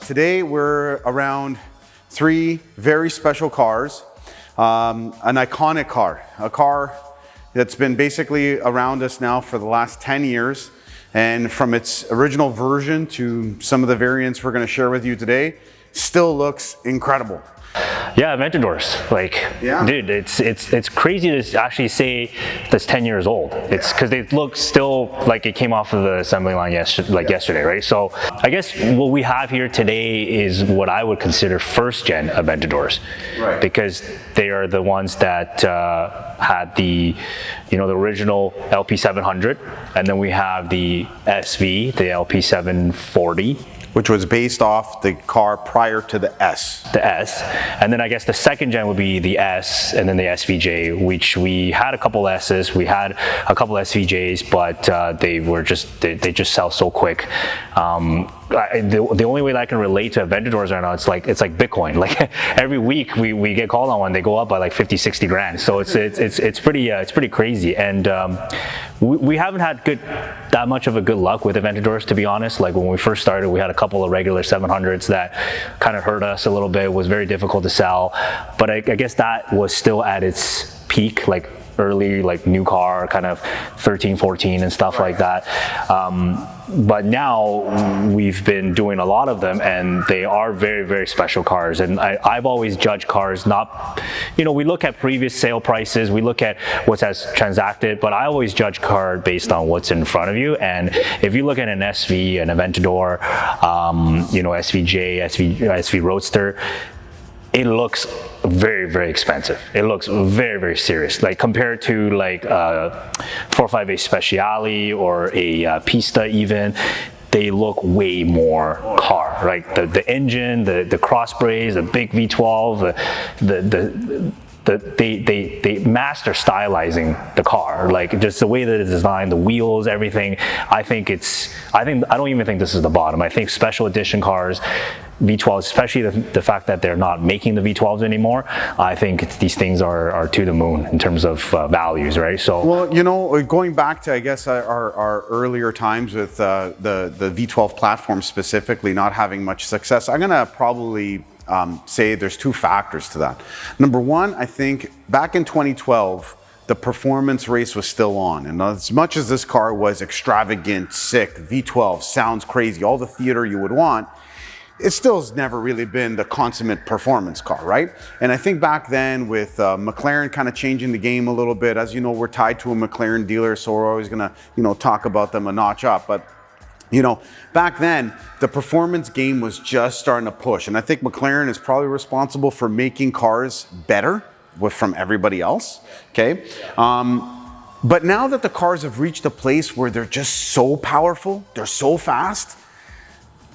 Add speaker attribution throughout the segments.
Speaker 1: Today we're around three very special cars. An iconic car, a car that's been basically around us now for the last 10 years. And from its original version to some of the variants we're going to share with you today, still looks incredible.
Speaker 2: Yeah, Aventadors, dude, it's crazy to actually say that's 10 years old. It's because they look still like it came off of the assembly line yesterday, right? So I guess what we have here today is what I would consider first gen Aventadors, right? Because they are the ones that had the original LP700, and then we have the SV, the LP740.
Speaker 1: Which was based off the car prior to the S.
Speaker 2: The S. And then I guess the second gen would be the S and then the SVJ, which we had a couple S's, we had a couple SVJs, but they just sell so quick. The only way that I can relate to Aventadors right now, it's like Bitcoin. Like every week we get called on one, they go up by like 50, 60 grand. So it's pretty crazy. And we haven't had that much of a good luck with Aventadors, to be honest. Like when we first started, we had a couple of regular 700s that kind of hurt us a little bit. It was very difficult to sell, but I guess that was still at its peak, like early, like new car, kind of 13, 14 and stuff like that. But now we've been doing a lot of them, and they are very, very special cars. And I've always judged cars not, we look at previous sale prices, we look at what has transacted, but I always judge car based on what's in front of you. And if you look at an SV, an Aventador, SVJ, SV Roadster, it looks very, very expensive. It looks very, very serious. Like compared to like 458 Speciale or a Pista even, they look way more car. Like the engine, the cross brace, the big V12, they master stylizing the car, like just the way that it's designed, the wheels, everything. I don't even think this is the bottom. I think special edition cars, V12s, especially the fact that they're not making the V12s anymore, I think these things are to the moon in terms of values, right? So,
Speaker 1: well, going back to, I guess, our earlier times with the V12 platform specifically not having much success, I'm gonna probably say there's two factors to that. Number one, I think back in 2012, the performance race was still on. And as much as this car was extravagant, sick, V12, sounds crazy, all the theater you would want, it still has never really been the consummate performance car, right? And I think back then with McLaren kind of changing the game a little bit, as you know, we're tied to a McLaren dealer, so we're always gonna, talk about them a notch up. But back then, the performance game was just starting to push. And I think McLaren is probably responsible for making cars better from everybody else, okay? But now that the cars have reached a place where they're just so powerful, they're so fast,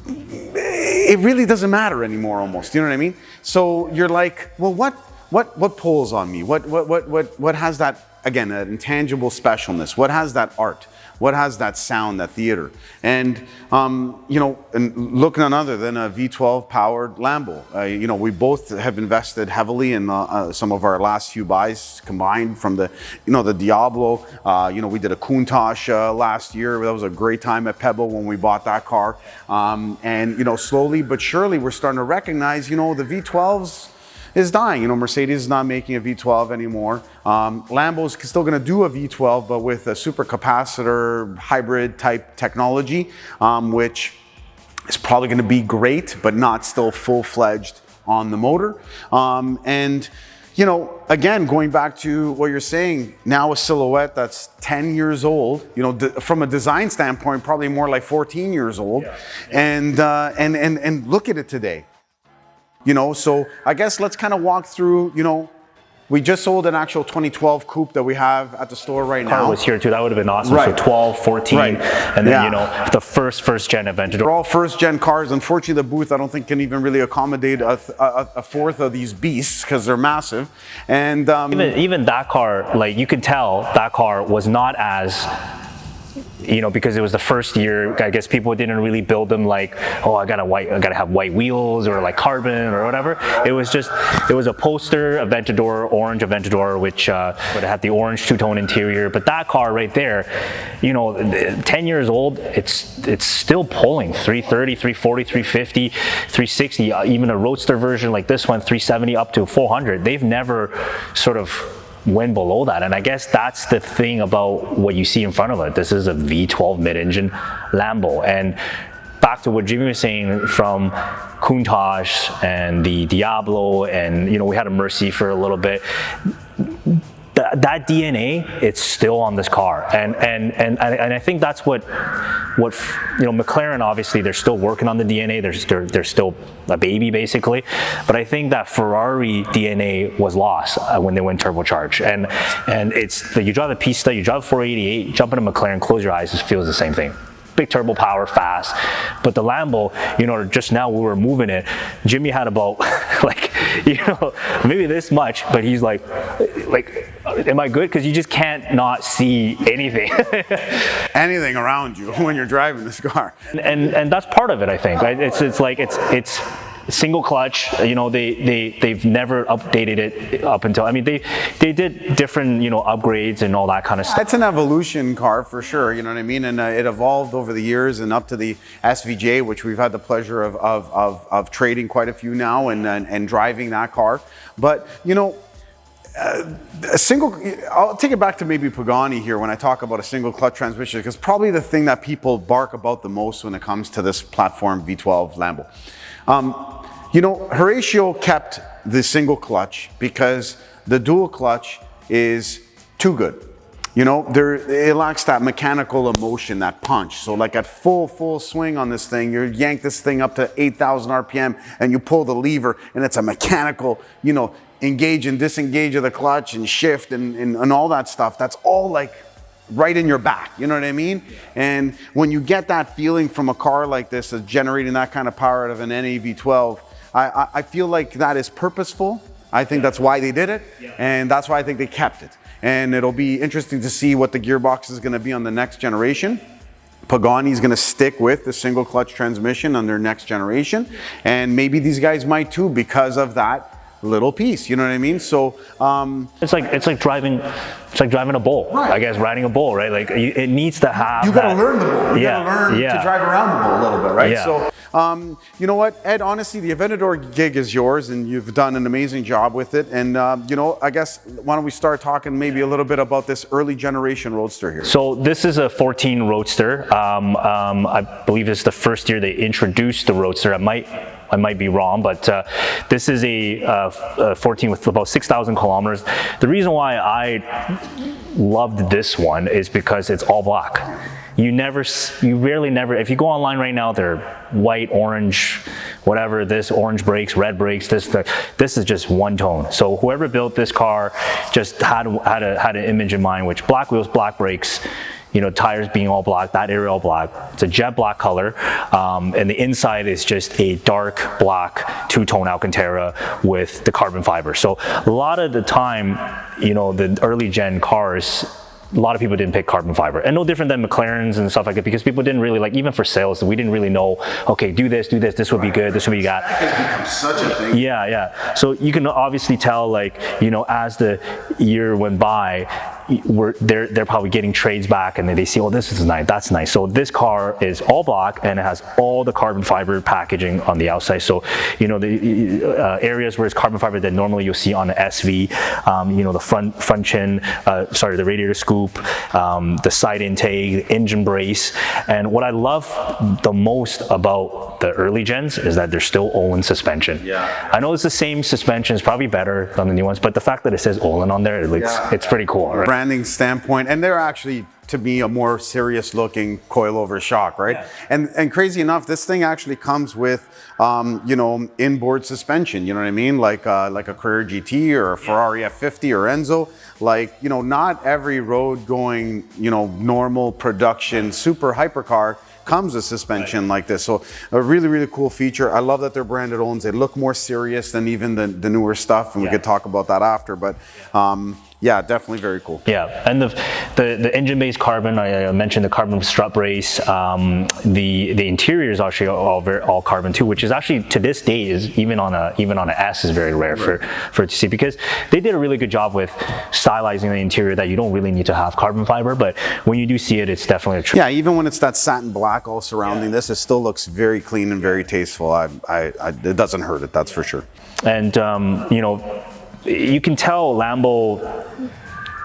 Speaker 1: it really doesn't matter anymore almost, you know what I mean? So you're like, well, what pulls on me? What has that, again, that intangible specialness? What has that art? What has that sound, that theater? And, and look none other than a V12 powered Lambo. We both have invested heavily in some of our last few buys combined from the Diablo. We did a Countach last year. That was a great time at Pebble when we bought that car. And, slowly but surely we're starting to recognize, the V12s is dying. Mercedes is not making a V12 anymore. Lambo's still going to do a V12, but with a supercapacitor hybrid type technology, which is probably going to be great, but not still full-fledged on the motor. And again, going back to what you're saying, now a silhouette that's 10 years old, from a design standpoint, probably more like 14 years old. Yeah. And look at it today. So I guess let's kind of walk through, we just sold an actual 2012 coupe that we have at the store right now.
Speaker 2: Car was here too, that would have been awesome.
Speaker 1: Right.
Speaker 2: So 12, 14, right. And then, the first gen Aventador.
Speaker 1: They're all first gen cars. Unfortunately, the booth, I don't think can even really accommodate a fourth of these beasts because they're massive. And
Speaker 2: even that car, like you could tell that car was not as because it was the first year, I guess people didn't really build them like, oh, I gotta have white wheels or like carbon or whatever. It was a poster Aventador, orange Aventador, which would have the orange two-tone interior. But that car right there, 10 years old, it's still pulling 330, 340, 350, 360. Even a Roadster version like this one, 370 up to 400. They've never sort of went below that, and I guess that's the thing about what you see in front of it. This is a V12 mid-engine Lambo, and back to what Jimmy was saying from Countach and the Diablo, and we had a Mercy for a little bit. That DNA, it's still on this car, and I think that's what McLaren, obviously they're still working on the DNA. They're still a baby basically, but I think that Ferrari DNA was lost when they went turbocharged, and it's you drive a Pista, you drive a 488, jump into McLaren, close your eyes, it feels the same thing. Big turbo power, fast. But the Lambo, just now we were moving it, Jimmy had about maybe this much, but he's like, am I good? Because you just can't not see anything.
Speaker 1: Anything around you when you're driving this car.
Speaker 2: And that's part of it, I think. Right? It's single clutch. They've never updated it up until. They did different upgrades and all that kind of stuff.
Speaker 1: It's an evolution car for sure. You know what I mean? And it evolved over the years and up to the SVJ, which we've had the pleasure of trading quite a few now and driving that car. But I'll take it back to maybe Pagani here when I talk about a single clutch transmission, because probably the thing that people bark about the most when it comes to this platform V12 Lambo. Horatio kept the single clutch because the dual clutch is too good. It lacks that mechanical emotion, that punch. So like at full swing on this thing, you yank this thing up to 8,000 RPM and you pull the lever, and it's a mechanical, engage and disengage of the clutch and shift and all that stuff. That's all like right in your back, you know what I mean? And when you get that feeling from a car like this, of generating that kind of power out of an NA V12, I feel like that is purposeful. I think that's why they did it, and that's why I think they kept it. And it'll be interesting to see what the gearbox is going to be on the next generation. Pagani's going to stick with the single clutch transmission on their next generation, and maybe these guys might too because of that little piece, you know what I mean? So
Speaker 2: it's like driving a bull, right. I guess riding a bull, right? Like it needs to have.
Speaker 1: You got to learn the bull. You got to learn to drive around the bull a little bit, right?
Speaker 2: Yeah.
Speaker 1: So you know what, Ed? Honestly, the Aventador gig is yours, and you've done an amazing job with it. And I guess why don't we start talking maybe a little bit about this early generation Roadster here?
Speaker 2: So this is a 14 Roadster. I believe it's the first year they introduced the Roadster. I might be wrong, but this is a 14 with about 6,000 kilometers. The reason why I loved this one is because it's all black. You rarely, if you go online right now, they're white, orange, whatever, this orange brakes, red brakes, this is just one tone. So whoever built this car just had an image in mind, which black wheels, black brakes, tires being all black, that area all black. It's a jet black color, and the inside is just a dark black two-tone Alcantara with the carbon fiber. So a lot of the time, the early gen cars, a lot of people didn't pick carbon fiber, and no different than McLarens and stuff like that, because people didn't really even for sales, we didn't really know, okay, do this, this would be good, this would be got.
Speaker 1: That has become such a thing.
Speaker 2: Yeah. So you can obviously tell, as the year went by, they're probably getting trades back, and then they see, oh, this is nice, that's nice. So this car is all black, and it has all the carbon fiber packaging on the outside. So the areas where it's carbon fiber that normally you'll see on an SV, the front chin, the radiator scoop, the side intake, the engine brace. And what I love the most about the early gens is that they're still Olin suspension.
Speaker 1: Yeah.
Speaker 2: I know it's the same suspension, it's probably better than the new ones, but the fact that it says Olin on there, it's pretty cool, right?
Speaker 1: Branding standpoint, and they're actually, to me, a more serious looking coilover shock, right? Yeah. And crazy enough, this thing actually comes with inboard suspension, you know what I mean? Like a Carrera GT or a Ferrari F50 or Enzo. Not every road going, normal production super hypercar comes with suspension like this. So a really, really cool feature. I love that they're branded Olins. They look more serious than even the newer stuff, and we could talk about that after. But Yeah, definitely very cool.
Speaker 2: Yeah, and the engine-based carbon, I mentioned the carbon strut brace. The interior is actually all carbon too, which is actually to this day is even on a S is very rare for it to see, because they did a really good job with stylizing the interior that you don't really need to have carbon fiber, but when you do see it, it's definitely a
Speaker 1: Yeah, even when it's that satin black all surrounding this, it still looks very clean and very tasteful. It doesn't hurt it, that's for sure.
Speaker 2: And you know, you can tell Lambo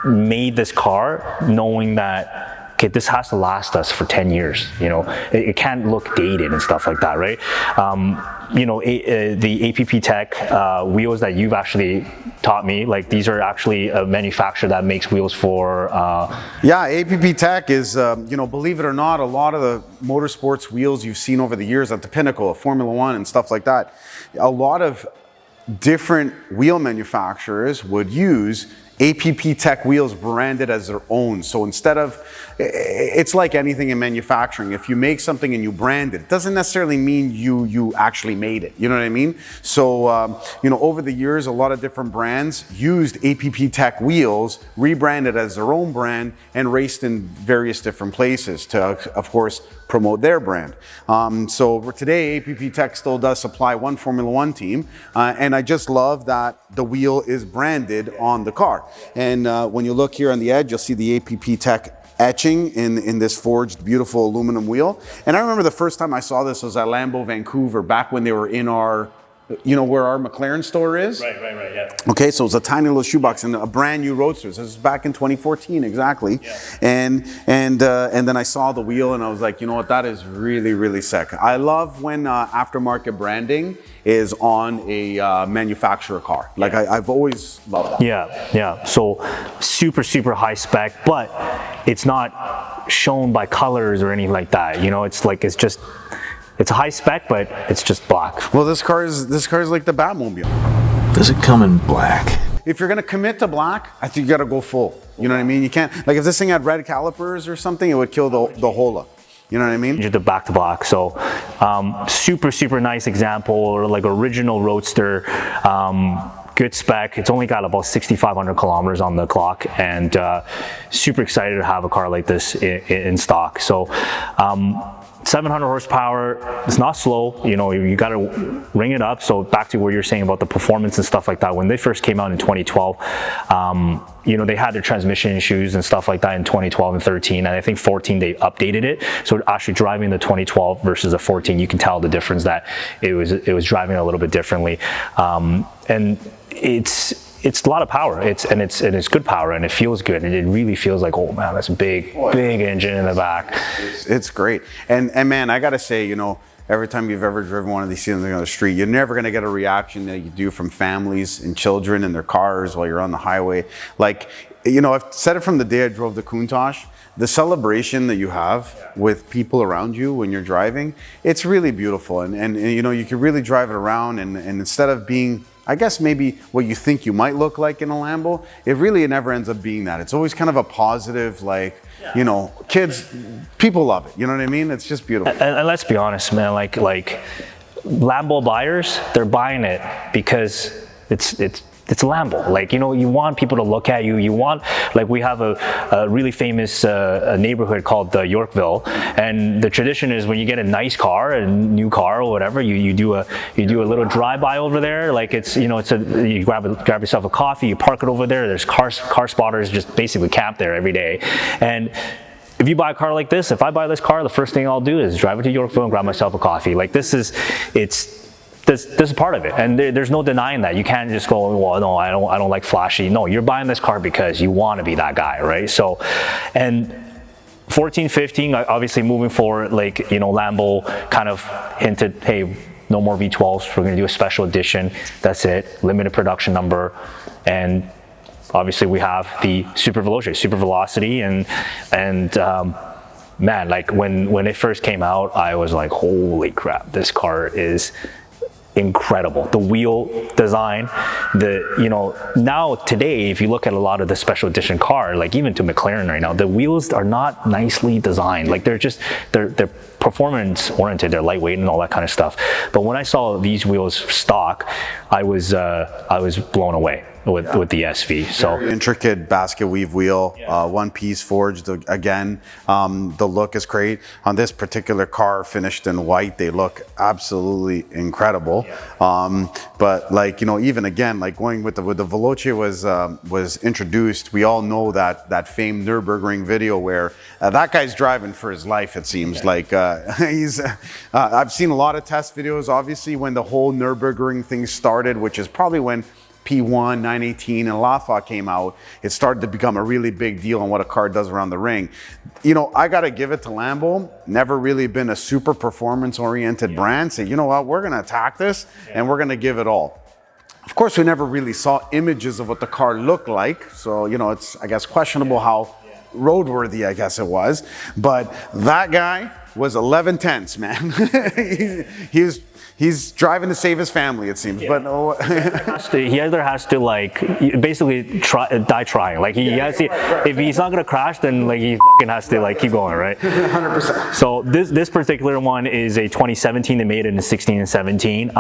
Speaker 2: made this car knowing that, okay, this has to last us for 10 years. You know, it can't look dated and stuff like that, right? You know, the APP Tech wheels that you've actually taught me, like these are actually a manufacturer that makes wheels for...
Speaker 1: Yeah, APP Tech is, you know, believe it or not, a lot of the motorsports wheels you've seen over the years at the pinnacle of Formula One and stuff like that, a lot of different wheel manufacturers would use APP Tech wheels branded as their own. So instead of, it's like anything in manufacturing. If you make something and you brand it, it doesn't necessarily mean you actually made it. You know what I mean? So, you know, over the years, a lot of different brands used APP Tech wheels, rebranded as their own brand, and raced in various different places to, of course, promote their brand. So today, APP Tech still does supply one Formula One team, and I just love that the wheel is branded on the car. And when you look here on the edge, you'll see the APP Tech etching in this forged, beautiful aluminum wheel. And I remember the first time I saw this was at Lambo Vancouver, back when they were in our, you know, where our McLaren store is.
Speaker 2: Right, yeah.
Speaker 1: Okay, so it was a tiny little shoebox and a brand new Roadster. This was back in 2014, exactly.
Speaker 2: Yeah.
Speaker 1: And then I saw the wheel and I was like, you know what, that is really, really sick. I love when aftermarket branding is on a manufacturer car. Like I've always loved that.
Speaker 2: Yeah. So super high spec, but it's not shown by colors or anything like that. You know, it's a high spec, but it's just black.
Speaker 1: Well, this car is like the Batmobile.
Speaker 3: Does it come in black?
Speaker 1: If you're gonna commit to black, I think you gotta go full. You know what I mean? You can't, like if this thing had red calipers or something, it would kill the whole look. You know what I mean?
Speaker 2: Just the back to black. So super nice example, or like original Roadster. Good spec. It's only got about 6,500 kilometers on the clock, and super excited to have a car like this in stock. So 700 horsepower. It's not slow. You know, you got to ring it up. So back to what you're saying about the performance and stuff like that. When they first came out in 2012, you know, they had their transmission issues and stuff like that in 2012 and 13, and I think 14 they updated it. So actually driving the 2012 versus the 14, you can tell the difference that it was driving a little bit differently, and it's a lot of power. It's good power, and it feels good. And it really feels like, oh man, that's a big engine in the back.
Speaker 1: It's great. And man, I gotta say, you know, every time you've ever driven one of these things on the street, you're never gonna get a reaction that you do from families and children in their cars while you're on the highway. Like, you know, I've said it from the day I drove the Countach. The celebration that you have with people around you when you're driving, it's really beautiful. And you know, you can really drive it around, and instead of being, I guess, maybe what you think you might look like in a Lambo, it never ends up being that. It's always kind of a positive, like, you know, kids, people love it. You know what I mean? It's just beautiful.
Speaker 2: And let's be honest, man, like Lambo buyers, they're buying it because it's a Lambo. Like, you know, you want people to look at you. You want, like, we have a really famous neighborhood called Yorkville, and the tradition is when you get a nice car, a new car or whatever, you do a little drive-by over there. Like, it's, you know, you grab yourself a coffee, you park it over there. There's car spotters just basically camp there every day, and if you buy a car like this, if I buy this car, the first thing I'll do is drive it to Yorkville and grab myself a coffee. Like, this is part of it, and there's no denying that. You can't just go, well, no, I don't like flashy. No, you're buying this car because you want to be that guy, right? So, and 14, 15, obviously moving forward, like, you know, Lambo kind of hinted, hey, no more V12s. We're going to do a special edition. That's it, limited production number, and obviously we have the Super Velocity, and man, like when it first came out, I was like, holy crap, this car is incredible. The wheel design, you know, now today, if you look at a lot of the special edition car, like even to McLaren right now, the wheels are not nicely designed. Like, they're performance oriented, they're lightweight and all that kind of stuff. But when I saw these wheels stock, I was blown away. with the SV. So
Speaker 1: intricate basket weave wheel, one piece forged again. The look is great. On this particular car, finished in white, they look absolutely incredible. But like, you know, even again, like going with the Veloce was introduced, we all know that famed Nürburgring video where that guy's driving for his life, it seems like. I've seen a lot of test videos, obviously, when the whole Nürburgring thing started, which is probably when P1, 918, and Lafa came out. It started to become a really big deal on what a car does around the ring. You know, I got to give it to Lambo. Never really been a super performance-oriented brand. Say, you know what, we're going to attack this and we're going to give it all. Of course, we never really saw images of what the car looked like. So, you know, it's, I guess, questionable how roadworthy, I guess it was. But that guy was 11 tenths, man. He's driving to save his family, it seems. But
Speaker 2: he either has to like basically die trying. Like he has to. If he's not gonna crash, then like he fucking has to like keep going, right?
Speaker 1: 100%.
Speaker 2: So this particular one is a 2017. They made it in 16 and 17.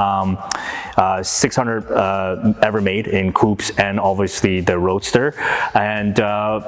Speaker 2: 600 ever made in coupes and obviously the Roadster. And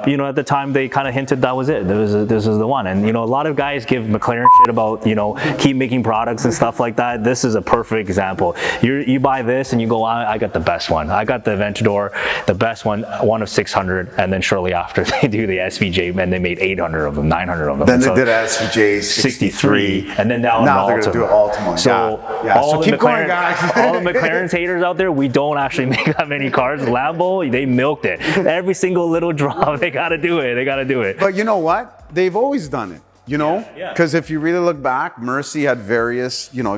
Speaker 2: you know, at the time they kind of hinted that was it. This is the one. And you know, a lot of guys give McLaren shit about, you know, keep making products and stuff like that. This is a perfect example. You buy this and you go, I got the best one. I got the Aventador, the best one of 600, and then shortly after they do the SVJ, and they made 800 of them, 900 of them.
Speaker 1: Then they did SVJ 63,
Speaker 2: and then now
Speaker 1: they're gonna do it Altima.
Speaker 2: So all
Speaker 1: so
Speaker 2: the
Speaker 1: keep going, guys.
Speaker 2: all the McLaren's haters out there, we don't actually make that many cars. Lambo, they milked it. Every single little drop, they gotta do it. They gotta do it.
Speaker 1: But you know what? They've always done it. You know, because if you really look back, Mercy had various, you know,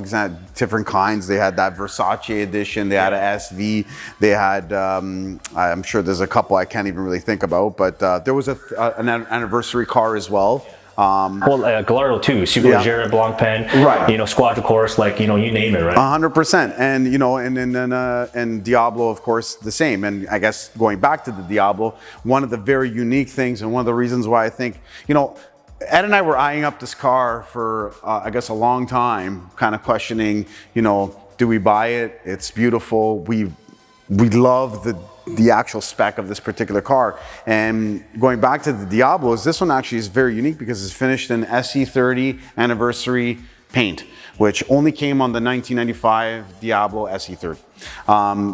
Speaker 1: different kinds. They had that Versace edition. They had a SV. They had, I'm sure there's a couple I can't even really think about, but there was an anniversary car as well.
Speaker 2: Gallardo too, Superleggera, Blancpain,
Speaker 1: right?
Speaker 2: You know, Squadra Course, like, you know, you name it, right?
Speaker 1: 100%. And you know, and Diablo, of course, the same. And I guess going back to the Diablo, one of the very unique things, and one of the reasons why I think, you know, Ed and I were eyeing up this car for, I guess, a long time, kind of questioning, you know, do we buy it? It's beautiful. We love the actual spec of this particular car. And going back to the Diablos, this one actually is very unique because it's finished in SE30 anniversary paint, which only came on the 1995 Diablo SE30.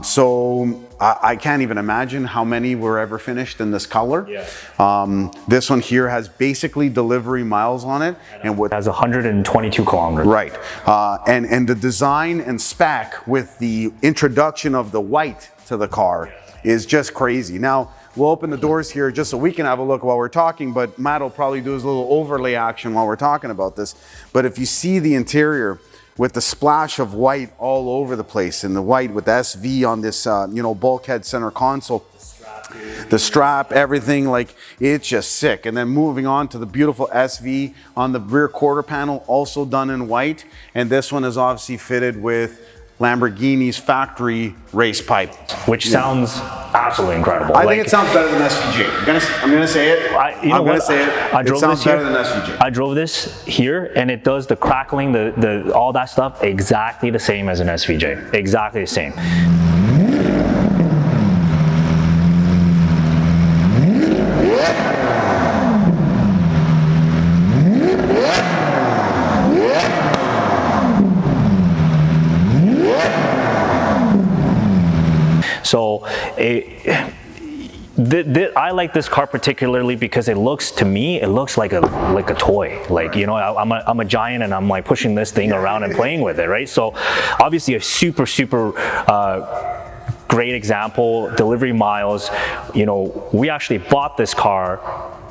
Speaker 1: So I can't even imagine how many were ever finished in this color. This one here has basically delivery miles on it, and
Speaker 2: it has 122 kilometers.
Speaker 1: Right, and the design and spec with the introduction of the white to the car is just crazy. Now we'll open the doors here just so we can have a look while we're talking, but Matt will probably do his little overlay action while we're talking about this. But if you see the interior with the splash of white all over the place, and the white with the SV on this, you know, bulkhead center console, the strap, everything, like, it's just sick. And then moving on to the beautiful SV on the rear quarter panel, also done in white. And this one is obviously fitted with Lamborghini's factory race pipe,
Speaker 2: which sounds absolutely incredible.
Speaker 1: I think it sounds better than SVJ. I'm gonna say it. I'm gonna say it. It sounds better than SVJ.
Speaker 2: I drove this here, and it does the crackling, the all that stuff exactly the same as an SVJ. Exactly the same. So I like this car particularly because it looks, to me, it looks like a toy. Like, you know, I'm a giant and I'm like pushing this thing around and playing with it, right? So obviously a super great example, delivery miles. You know, we actually bought this car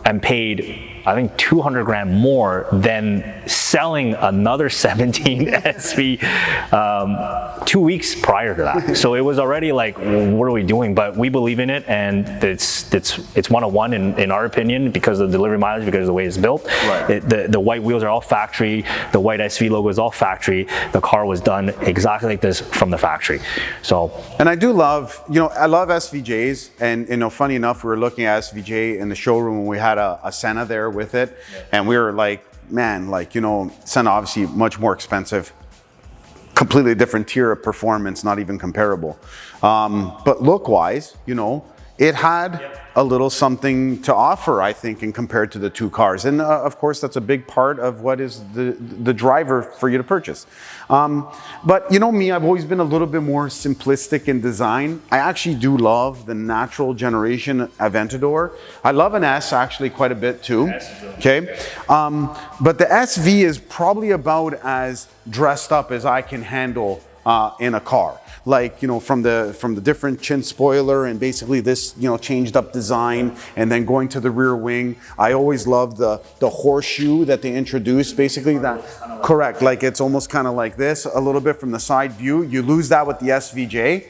Speaker 2: and paid, I think, 200 grand more than selling another 17 SV 2 weeks prior to that. So it was already like, what are we doing? But we believe in it, and it's 101 in our opinion, because of the delivery mileage, because of the way it's built.
Speaker 1: Right.
Speaker 2: The white wheels are all factory. The white SV logo is all factory. The car was done exactly like this from the factory. So,
Speaker 1: and I do love, you know, I love SVJs, and you know, funny enough, we were looking at SVJ in the showroom when we had a Senna there with it, and we were like, man, like, you know, Senna obviously much more expensive. completely different tier of performance, not even comparable. But look-wise, you know, it had a little something to offer, I think, in compared to the two cars. And of course, that's a big part of what is the driver for you to purchase. But you know me, I've always been a little bit more simplistic in design. I actually do love the natural generation Aventador. I love an S actually quite a bit too. Okay. But the SV is probably about as dressed up as I can handle in a car. Like, you know, from the different chin spoiler and basically this, you know, changed up design, and then going to the rear wing. I always loved the horseshoe that they introduced, basically that, correct, like it's almost kind of like this, a little bit from the side view. You lose that with the SVJ.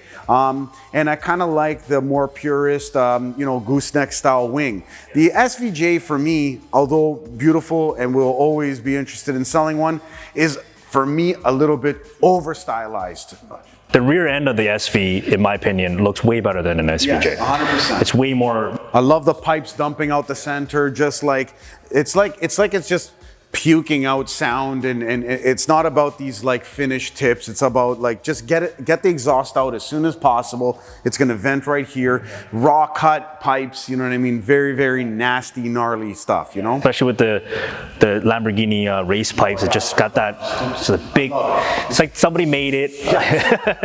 Speaker 1: And I kind of like the more purist, you know, gooseneck style wing. The SVJ for me, although beautiful and will always be interested in selling one, is for me a little bit over stylized.
Speaker 2: The rear end of the SV, in my opinion, looks way better than an SVJ.
Speaker 1: Yes, 100%.
Speaker 2: It's way more.
Speaker 1: I love the pipes dumping out the center, just like it's just puking out sound, and it's not about these like finished tips. It's about like just get the exhaust out as soon as possible. It's gonna vent right here. Raw cut pipes, you know what I mean? Very, very nasty, gnarly stuff, you know?
Speaker 2: Especially with the Lamborghini race pipes, it just got that sort of big, it's like somebody made it.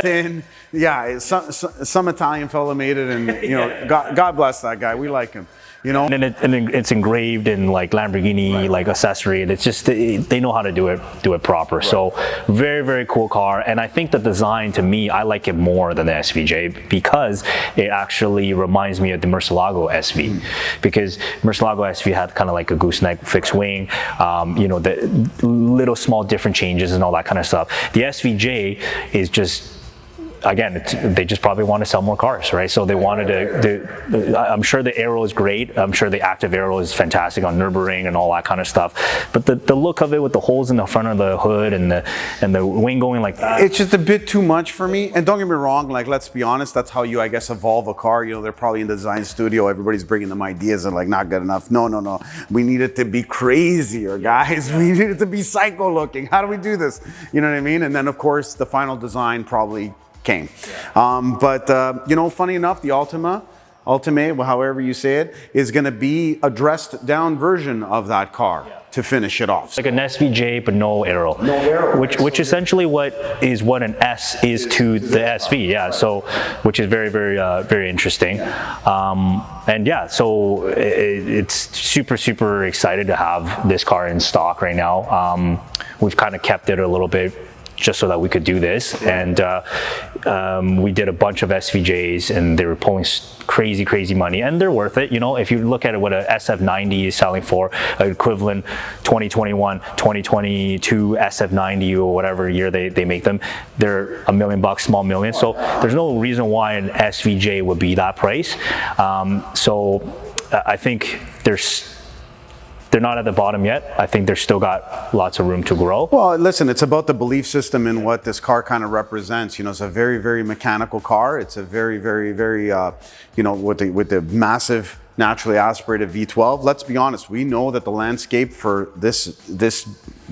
Speaker 1: Thin, yeah, some Italian fella made it, and you know, God bless that guy, we like him. You know,
Speaker 2: and it's engraved in like Lamborghini like accessory, and it's just they know how to do it proper. Right. So very, very cool car, and I think the design, to me, I like it more than the SVJ because it actually reminds me of the Murcielago SV, because Murcielago SV had kind of like a gooseneck fixed wing, you know, the little small different changes and all that kind of stuff. The SVJ is just, again, they just probably want to sell more cars, right? So they wanted to, I'm sure the aero is great. I'm sure the active aero is fantastic on Nürburgring and all that kind of stuff. But the look of it with the holes in the front of the hood and the wing going like that.
Speaker 1: It's just a bit too much for me. And don't get me wrong, like, let's be honest, that's how you, I guess, evolve a car. You know, they're probably in the design studio. Everybody's bringing them ideas and like, not good enough. No. We need it to be crazier, guys. We need it to be psycho looking. How do we do this? You know what I mean? And then, of course, the final design probably came. But you know, funny enough, the Ultimate, however you say it, is going to be a dressed down version of that car to finish it off.
Speaker 2: Like an SVJ, but no aero.
Speaker 1: No aero.
Speaker 2: Which essentially what an S is to the SV. Yeah. So, which is very, very, very interesting. And yeah, so it's super, super excited to have this car in stock right now. We've kind of kept it a little bit just so that we could do this, and we did a bunch of SVJs, and they were pulling crazy money, and they're worth it. You know, if you look at it, what a SF90 is selling for, an equivalent 2021, 2022 SF90 or whatever year they make them, they're $1 million, small million. So there's no reason why an SVJ would be that price. So I think they're not at the bottom yet. I think they've still got lots of room to grow.
Speaker 1: Well, listen, it's about the belief system in what this car kind of represents. You know, it's a very, very mechanical car. It's a very, very, very, you know, with the massive naturally aspirated V12. Let's be honest. We know that the landscape for this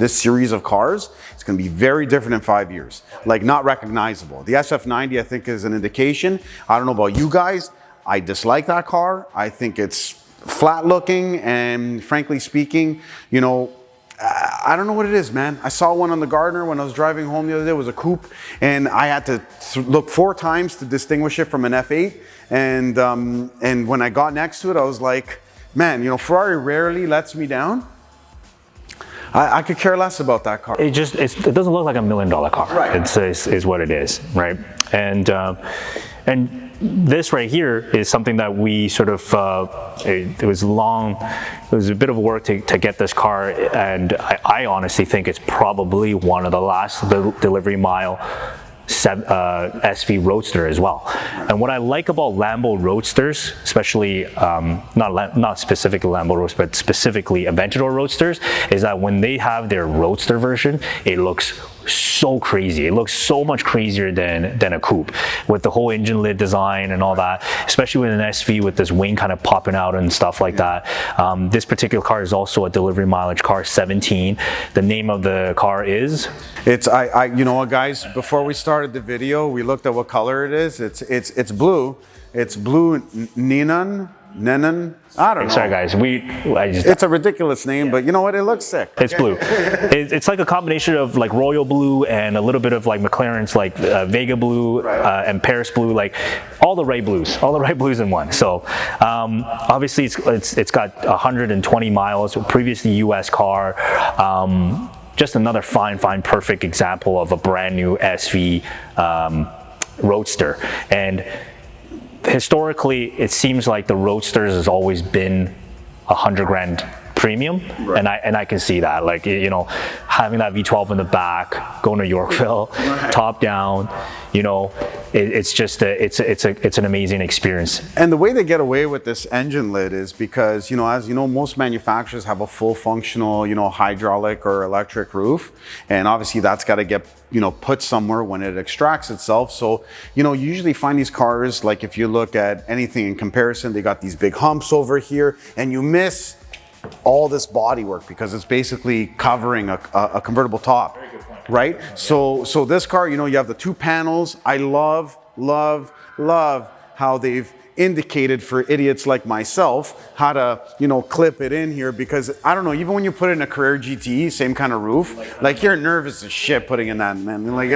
Speaker 1: series of cars is going to be very different in 5 years. Like, not recognizable. The SF90, I think, is an indication. I don't know about you guys. I dislike that car. I think it's flat looking, and frankly speaking, you know, I don't know what it is, man. I saw one on the Gardner when I was driving home the other day. It was a coupe, and I had to look 4 times to distinguish it from an F8. And when I got next to it, I was like, man, you know, Ferrari rarely lets me down. I could care less about that car.
Speaker 2: It doesn't look like $1 million car.
Speaker 1: Right.
Speaker 2: Is what it is, right? And this right here is something that we sort of, it was a bit of work to get this car, and I honestly think it's probably one of the last delivery mile SV Roadster as well. And what I like about Lambo Roadsters, especially not specifically Lambo Roadsters, but specifically Aventador Roadsters, is that when they have their Roadster version, it looks so crazy. It looks so much crazier than a coupe, with the whole engine lid design and all that, especially with an SV with this wing kind of popping out and stuff like that. This particular car is also a delivery mileage car, 17. The name of the car is?
Speaker 1: It's you know what, guys, before we started the video, we looked at what color it is. It's blue. It's blue neon. I don't know.
Speaker 2: Sorry guys,
Speaker 1: it's a ridiculous name, but you know what? It looks sick.
Speaker 2: It's blue. It's like a combination of like royal blue and a little bit of like McLaren's like Vega blue and Paris blue, like all the right blues in one. So obviously it's got 120 miles, previously US car. Just another fine, perfect example of a brand new SV Roadster. And historically, it seems like the Roadsters has always been $100,000 premium, and I can see that. Like, you know, having that V12 in the back, going to Yorkville, top down, you know, it's just it's an amazing experience.
Speaker 1: And the way they get away with this engine lid is because, you know, as you know, most manufacturers have a full functional, you know, hydraulic or electric roof, and obviously that's got to get, you know, put somewhere when it extracts itself. So, you know, you usually find these cars, like if you look at anything in comparison, they got these big humps over here, and you miss all this body work because it's basically covering a convertible top, right? So this car, you know, you have the two panels. I love how they've indicated for idiots like myself how to, you know, clip it in here, because I don't know, even when you put it in a Carrera GTE, same kind of roof, like you're nervous as shit putting in that, man. Like,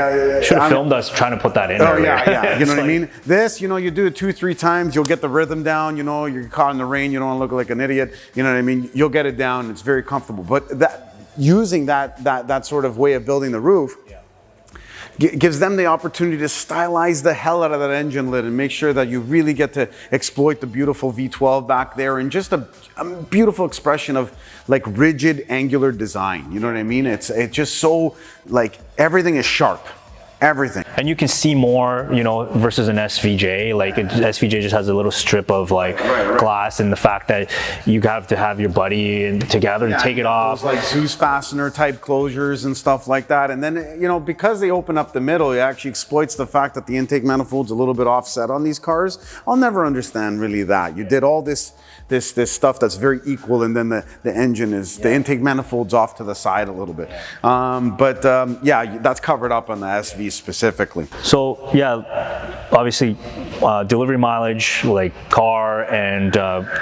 Speaker 2: should have filmed us trying to put that in.
Speaker 1: Oh yeah, you know what I mean? This, you know, you do it 2-3 times, you'll get the rhythm down, you know, you're caught in the rain, you don't want to look like an idiot, you know what I mean? You'll get it down, it's very comfortable. But that, using that sort of way of building the roof, gives them the opportunity to stylize the hell out of that engine lid and make sure that you really get to exploit the beautiful V12 back there, and just a beautiful expression of like rigid angular design. You know what I mean? It's just so, like, everything is sharp. Everything.
Speaker 2: And you can see more, you know, versus an SVJ. Like SVJ just has a little strip of like glass, and the fact that you have to have your buddy together to take it off.
Speaker 1: Those, like Zeus fastener type closures and stuff like that. And then, you know, because they open up the middle, it actually exploits the fact that the intake manifold's a little bit offset on these cars. I'll never understand really that. You did all this stuff that's very equal, and then the engine is, the intake manifold's off to the side a little bit. Yeah, that's covered up on the SV specifically.
Speaker 2: So yeah, obviously delivery mileage, like car, and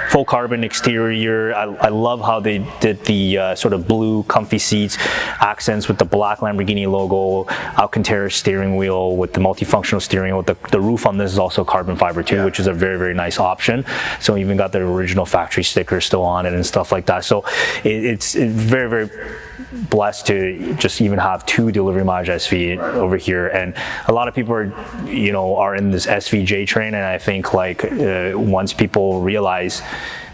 Speaker 2: full carbon exterior. I love how they did the sort of blue comfy seats, accents with the black Lamborghini logo, Alcantara steering wheel with the multifunctional steering wheel. The roof on this is also carbon fiber too, which is a very nice option. So even got the original factory sticker still on it and stuff like that. So it's very blessed to just even have 2 delivery mileage SV over here. And a lot of people are in this SVJ train, and I think like once people realize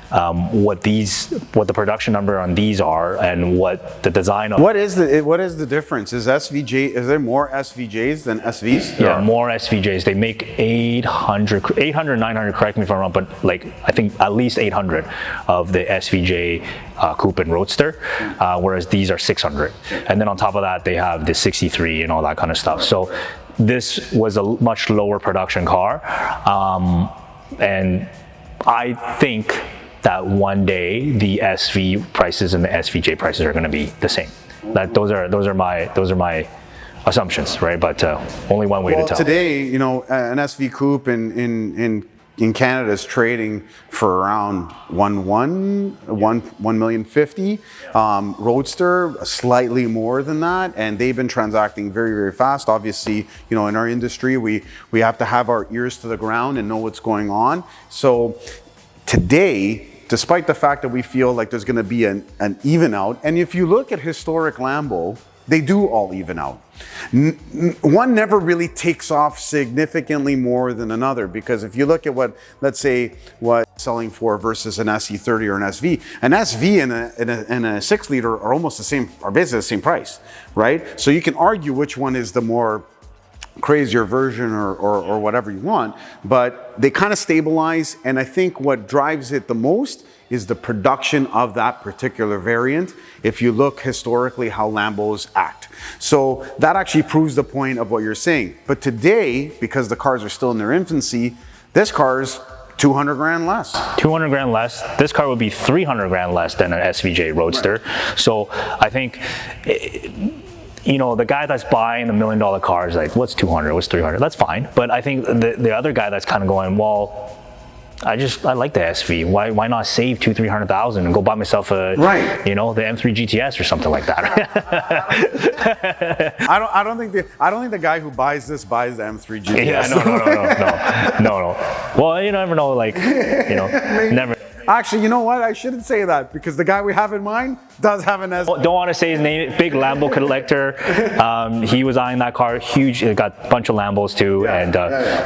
Speaker 2: what the production number on these are and what the design of.
Speaker 1: What is the difference? Is there more SVJs than SVs?
Speaker 2: Yeah, more SVJs. They make 800, 900, correct me if I'm wrong, but like I think at least 800 of the SVJ Coupe and Roadster, whereas these are 600. And then on top of that, they have the 63 and all that kind of stuff. So this was a much lower production car, and I think that one day the SV prices and the SVJ prices are going to be the same. Those are my assumptions, right? But only one way to tell.
Speaker 1: Today, you know, an SV Coupe in Canada is trading for around 1,050,000. Roadster slightly more than that, and they've been transacting very fast. Obviously, you know, in our industry, we have to have our ears to the ground and know what's going on. So today, despite the fact that we feel like there's going to be an even out, and if you look at historic Lambo, they do all even out. One never really takes off significantly more than another, because if you look at what, let's say, what selling for versus an SE30 or an SV and a 6 liter are almost the same, are basically the same price, right? So you can argue which one is the more crazier version or whatever you want, but they kind of stabilize. And I think what drives it the most is the production of that particular variant, if you look historically how Lambos act. So that actually proves the point of what you're saying. But today, because the cars are still in their infancy, this car's 200 grand less.
Speaker 2: 200 grand less. This car would be 300 grand less than an SVJ Roadster. Right. So I think, you know, the guy that's buying the $1 million car is like, what's 200, what's 300? That's fine. But I think the other guy that's kind of going, well, I like the SV. Why not save $200,000-300,000 and go buy myself a, you know, the M3 GTS or something like that?
Speaker 1: I don't think the guy who buys this buys the M3 GTS.
Speaker 2: Yeah, no. Well, you never know. Like, you know, never.
Speaker 1: Actually, you know what? I shouldn't say that, because the guy we have in mind does have an SV.
Speaker 2: Don't want to say his name. Big Lambo collector. He was eyeing that car. Huge. It got a bunch of Lambos too, and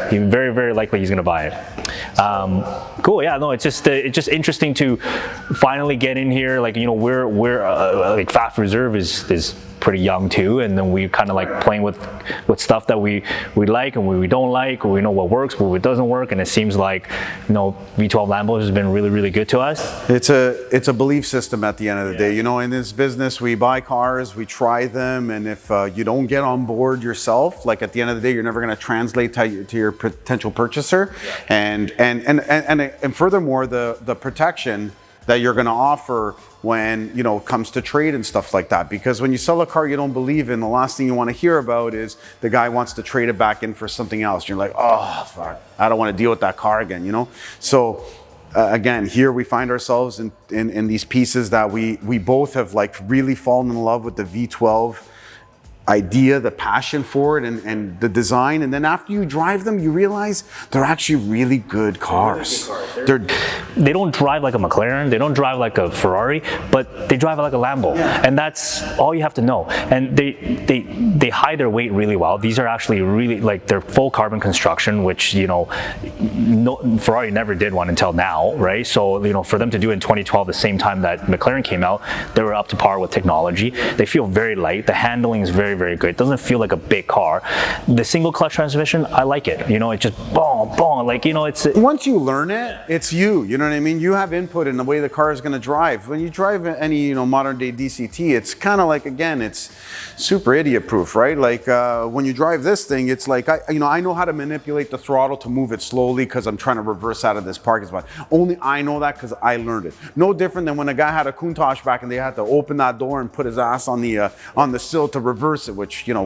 Speaker 2: he very, very likely he's gonna buy it. Cool. Yeah. No. It's just interesting to finally get in here. Like, you know, we're like Fast Reserve is pretty young too, and then we kind of like playing with stuff that we like and we don't like, or we know what works, but what doesn't work. And it seems like, you know, V12 Lambos has been really, really good to us.
Speaker 1: It's a belief system at the end of the day. You know, in this business, we buy cars, we try them, and if you don't get on board yourself, like at the end of the day, you're never going to translate to your potential purchaser. And furthermore, the protection that you're going to offer when, you know, it comes to trade and stuff like that. Because when you sell a car you don't believe in, the last thing you want to hear about is the guy wants to trade it back in for something else. You're like, oh, fuck, I don't want to deal with that car again, you know? So again, here we find ourselves in these pieces that we both have like really fallen in love with the V12 idea, the passion for it, and the design. And then after you drive them, you realize they're actually really good cars.
Speaker 2: They don't drive like a McLaren, they don't drive like a Ferrari, but they drive like a Lambo. And that's all you have to know. And they hide their weight really well. These are actually really, like, they're full carbon construction, which, you know, Ferrari never did one until now, right? So, you know, for them to do it in 2012, the same time that McLaren came out, they were up to par with technology. They feel very light. The handling is very, very good. It doesn't feel like a big car. The single clutch transmission, I like it. You know, it just boom, boom, like, you know, it's...
Speaker 1: Once you learn it, it's you know what I mean? You have input in the way the car is going to drive. When you drive any, you know, modern day DCT, it's kind of like, again, it's super idiot proof, right? Like when you drive this thing, it's like, I know how to manipulate the throttle to move it slowly because I'm trying to reverse out of this parking spot. Only I know that because I learned it. No different than when a guy had a Countach back and they had to open that door and put his ass on the sill to reverse it, which, you know,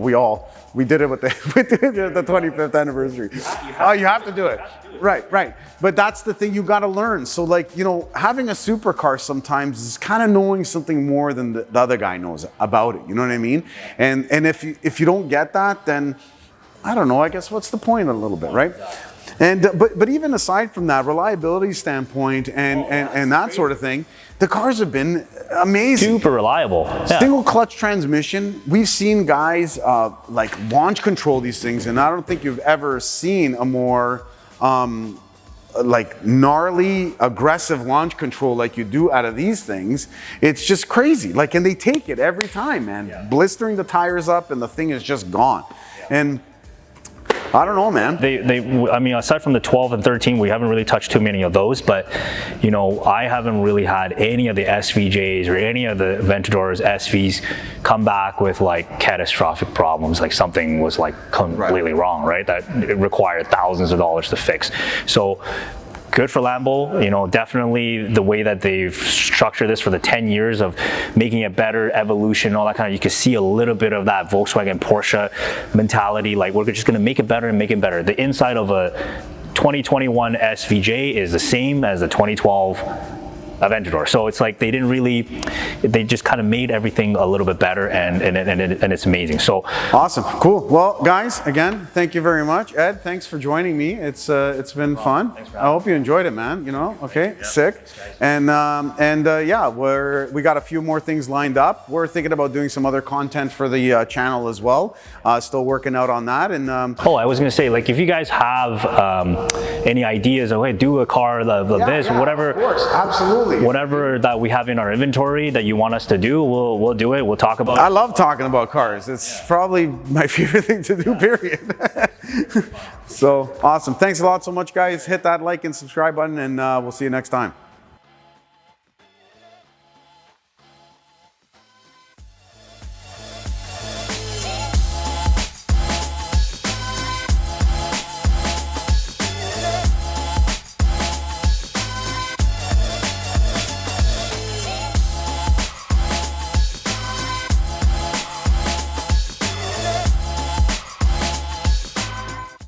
Speaker 1: we did it with the 25th anniversary. You have to do it. Right. But that's the thing you got to learn. So, like, you know, having a supercar sometimes is kind of knowing something more than the other guy knows about it. You know what I mean? And if you don't get that, then I don't know. I guess what's the point a little bit, right? And but even aside from that, reliability standpoint and that sort of thing, the cars have been amazing.
Speaker 2: Super reliable. Yeah.
Speaker 1: Single clutch transmission. We've seen guys like launch control these things, and I don't think you've ever seen a more like gnarly, aggressive launch control like you do out of these things. It's just crazy. Like, and they take it every time, man. Yeah. Blistering the tires up, and the thing is just gone. Yeah. And I don't know, man.
Speaker 2: I mean, aside from the 12 and 13, we haven't really touched too many of those, but, you know, I haven't really had any of the SVJs or any of the Aventador's SVs come back with like catastrophic problems, like something was like completely wrong, right? That it required thousands of dollars to fix. So good for Lambo, you know, definitely the way that they've structured this for the 10 years of making it better, evolution, all that kind of, you can see a little bit of that Volkswagen Porsche mentality, like we're just gonna make it better and make it better. The inside of a 2021 SVJ is the same as the 2012 Aventador. So it's like they just kind of made everything a little bit better, and it's amazing. So
Speaker 1: awesome, cool. Well, guys, again, thank you very much. Ed, thanks for joining me. It's been fun. I hope you enjoyed it, man. You know, okay, yeah. Sick. And yeah, we got a few more things lined up. We're thinking about doing some other content for the channel as well. Still working out on that. And
Speaker 2: I was gonna say, like, if you guys have any ideas of, hey, do a car of this, whatever.
Speaker 1: Of course, absolutely.
Speaker 2: Whatever that we have in our inventory that you want us to do, we'll do it. We'll talk about it.
Speaker 1: I love talking about cars. It's probably my favorite thing to do, period. So awesome. Thanks a lot so much, guys. Hit that like and subscribe button, and we'll see you next time.